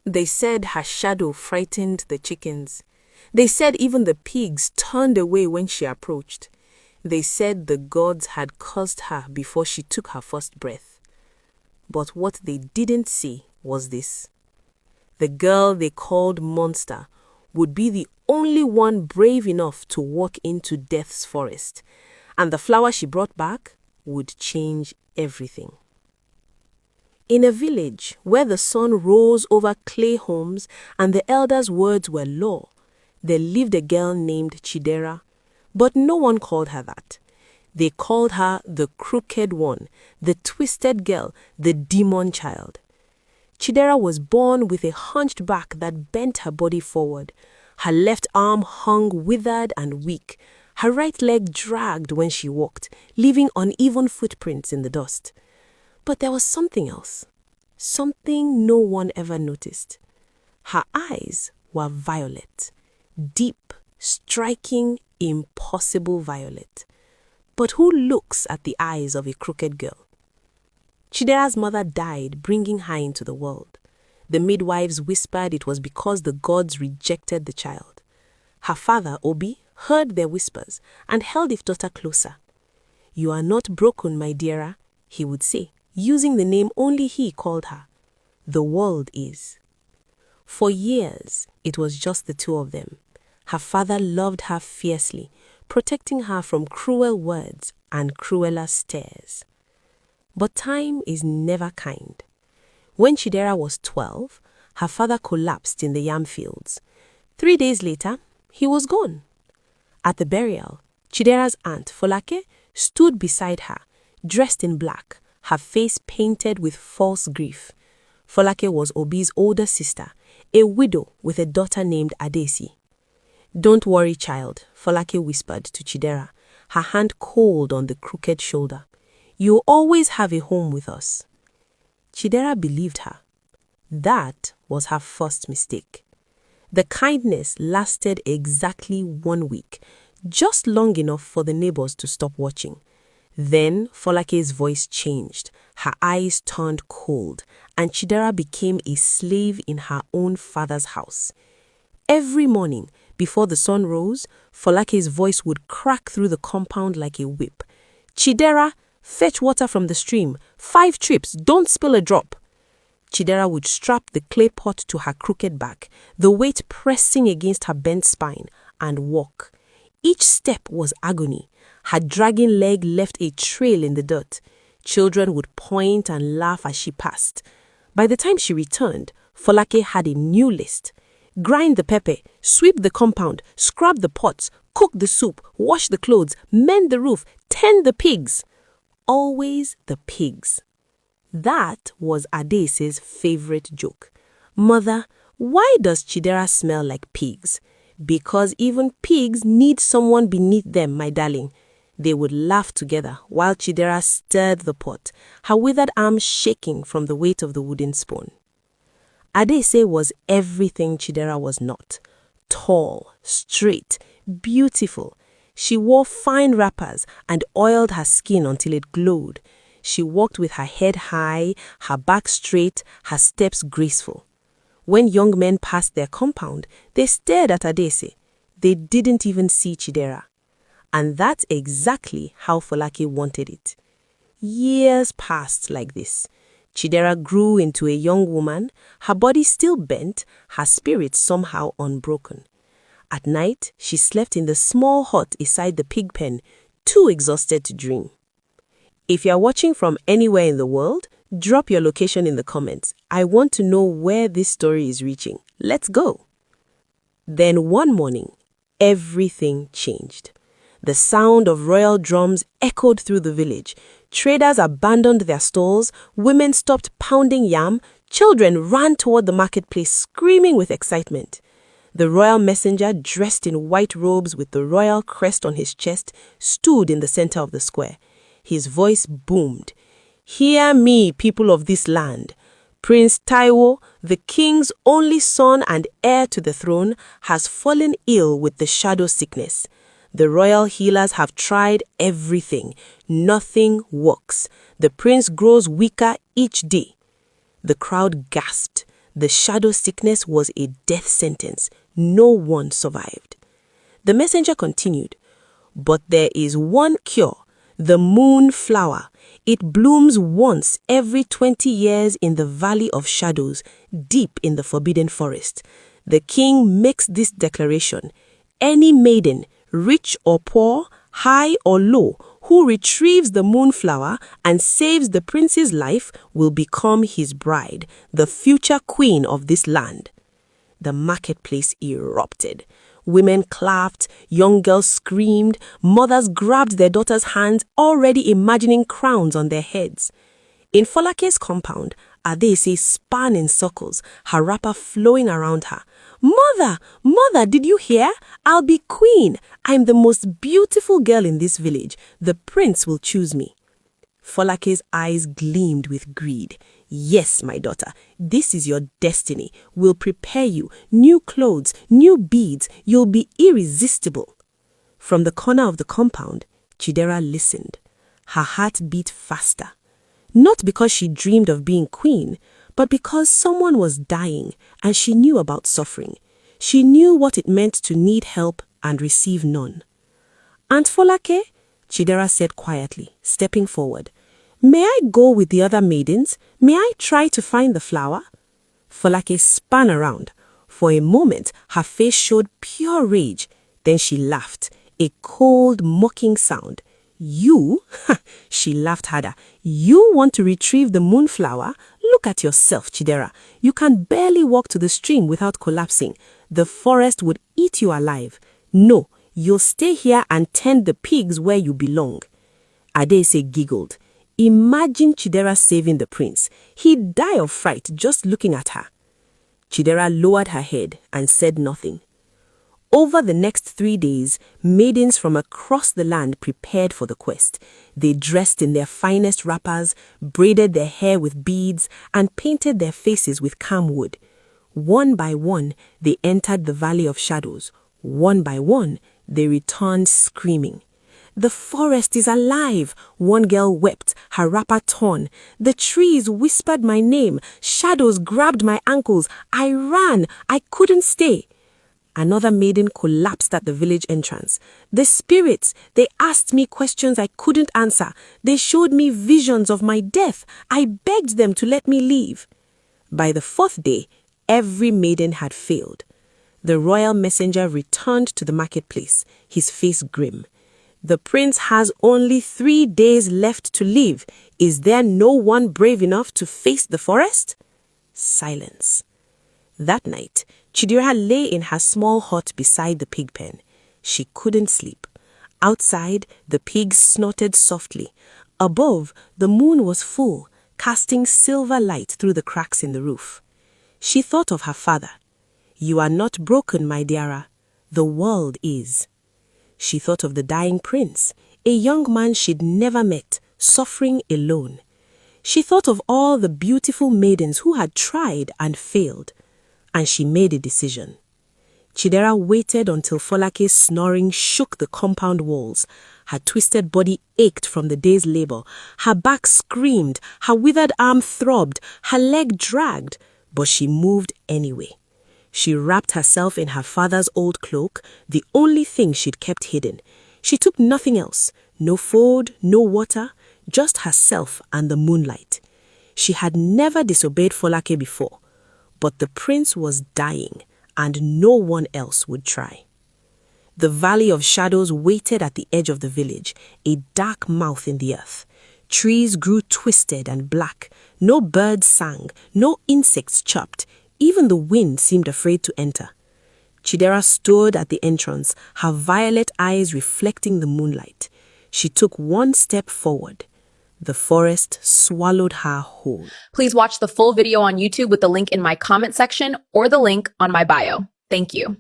They said her shadow frightened the chickens. They said even the pigs turned away when she approached. They said the gods had cursed her before she took her first breath. But what they didn't see was this. The girl they called Monster would be the only one brave enough to walk into death's forest, and the flower she brought back would change everything. In a village where the sun rose over clay homes and the elders' words were law, there lived a girl named Chidera, but no one called her that. They called her the crooked one, the twisted girl, the demon child. Chidera was born with a hunched back that bent her body forward. Her left arm hung withered and weak. Her right leg dragged when she walked, leaving uneven footprints in the dust. But there was something else, something no one ever noticed. Her eyes were violet, deep, striking, impossible violet. But who looks at the eyes of a crooked girl? Chidera's mother died, bringing her into the world. The midwives whispered it was because the gods rejected the child. Her father, Obi, heard their whispers and held his daughter closer. "You are not broken, my dearer," he would say, using the name only he called her. "The world is." For years, it was just the two of them. Her father loved her fiercely, protecting her from cruel words and crueler stares. But time is never kind. When Chidera was 12, her father collapsed in the yam fields. 3 days later, he was gone. At the burial, Chidera's aunt, Folake, stood beside her, dressed in black, her face painted with false grief. Folake was Obi's older sister, a widow with a daughter named Adesi. "Don't worry, child," Folake whispered to Chidera, her hand cold on the crooked shoulder. "You'll always have a home with us." Chidera believed her. That was her first mistake. The kindness lasted exactly 1 week, just long enough for the neighbors to stop watching. Then Folake's voice changed, her eyes turned cold, and Chidera became a slave in her own father's house. Every morning, before the sun rose, Folake's voice would crack through the compound like a whip. "Chidera, fetch water from the stream. 5 trips, don't spill a drop." Chidera would strap the clay pot to her crooked back, the weight pressing against her bent spine, and walk. Each step was agony. Her dragging leg left a trail in the dirt. Children would point and laugh as she passed. By the time she returned, Folake had a new list. Grind the pepper, sweep the compound, scrub the pots, cook the soup, wash the clothes, mend the roof, tend the pigs. Always the pigs. That was Adese's favorite joke. "Mother, why does Chidera smell like pigs?" "Because even pigs need someone beneath them, my darling." They would laugh together while Chidera stirred the pot, her withered arms shaking from the weight of the wooden spoon. Adese was everything Chidera was not. Tall, straight, beautiful. She wore fine wrappers and oiled her skin until it glowed. She walked with her head high, her back straight, her steps graceful. When young men passed their compound, they stared at Adese. They didn't even see Chidera. And that's exactly how Folake wanted it. Years passed like this. Chidera grew into a young woman, her body still bent, her spirit somehow unbroken. At night, she slept in the small hut beside the pig pen, too exhausted to dream. If you're watching from anywhere in the world, drop your location in the comments. I want to know where this story is reaching. Let's go. Then one morning, everything changed. The sound of royal drums echoed through the village. Traders abandoned their stalls, women stopped pounding yam, children ran toward the marketplace screaming with excitement. The royal messenger, dressed in white robes with the royal crest on his chest, stood in the center of the square. His voice boomed. "Hear me, people of this land. Prince Taiwo, the king's only son and heir to the throne, has fallen ill with the shadow sickness. The royal healers have tried everything. Nothing works. The prince grows weaker each day." The crowd gasped. The shadow sickness was a death sentence. No one survived. The messenger continued, "But there is one cure, the moon flower. It blooms once every 20 years in the Valley of Shadows, deep in the Forbidden Forest. The king makes this declaration: any maiden, rich or poor, high or low, who retrieves the moonflower and saves the prince's life will become his bride, the future queen of this land." The marketplace erupted. Women clapped, young girls screamed, mothers grabbed their daughters' hands, already imagining crowns on their heads. In Folake's compound, Adese span in circles, her wrapper flowing around her. "Mother, mother, did you hear? I'll be queen. I'm the most beautiful girl in this village. The prince will choose me." Folake's eyes gleamed with greed. "Yes, my daughter, this is your destiny. We'll prepare you. New clothes, new beads. You'll be irresistible." From the corner of the compound, Chidera listened. Her heart beat faster. Not because she dreamed of being queen, but because someone was dying and she knew about suffering. She knew what it meant to need help and receive none. "Aunt Folake," Chidera said quietly, stepping forward, "may I go with the other maidens? May I try to find the flower?" Folake spun around. For a moment, her face showed pure rage. Then she laughed, a cold, mocking sound. "You?" She laughed harder. "You want to retrieve the moonflower? Look at yourself, Chidera. You can barely walk to the stream without collapsing. The forest would eat you alive. No, you'll stay here and tend the pigs where you belong." Adese giggled. Imagine Chidera saving the prince. He'd die of fright just looking at her. Chidera lowered her head and said nothing. Over the next 3 days, maidens from across the land prepared for the quest. They dressed in their finest wrappers, braided their hair with beads, and painted their faces with camwood. One by one, they entered the Valley of Shadows. One by one, they returned screaming. "The forest is alive," one girl wept, her wrapper torn. "The trees whispered my name. Shadows grabbed my ankles. I ran. I couldn't stay." Another maiden collapsed at the village entrance. "The spirits, they asked me questions I couldn't answer. They showed me visions of my death. I begged them to let me leave." By the 4th day, every maiden had failed. The royal messenger returned to the marketplace, his face grim. "The prince has only 3 days left to live. Is there no one brave enough to face the forest?" Silence. That night, Chidera lay in her small hut beside the pig pen. She couldn't sleep. Outside, the pigs snorted softly. Above, the moon was full, casting silver light through the cracks in the roof. She thought of her father. "You are not broken, my deara. The world is." She thought of the dying prince, a young man she'd never met, suffering alone. She thought of all the beautiful maidens who had tried and failed. And she made a decision. Chidera waited until Folake's snoring shook the compound walls. Her twisted body ached from the day's labor. Her back screamed, her withered arm throbbed, her leg dragged, but she moved anyway. She wrapped herself in her father's old cloak, the only thing she'd kept hidden. She took nothing else, no food, no water, just herself and the moonlight. She had never disobeyed Folake before. But the prince was dying, and no one else would try. The Valley of Shadows waited at the edge of the village, a dark mouth in the earth. Trees grew twisted and black. No birds sang, no insects chirped. Even the wind seemed afraid to enter. Chidera stood at the entrance, her violet eyes reflecting the moonlight. She took one step forward. The forest swallowed her whole. Please watch the full video on YouTube with the link in my comment section or the link on my bio. Thank you.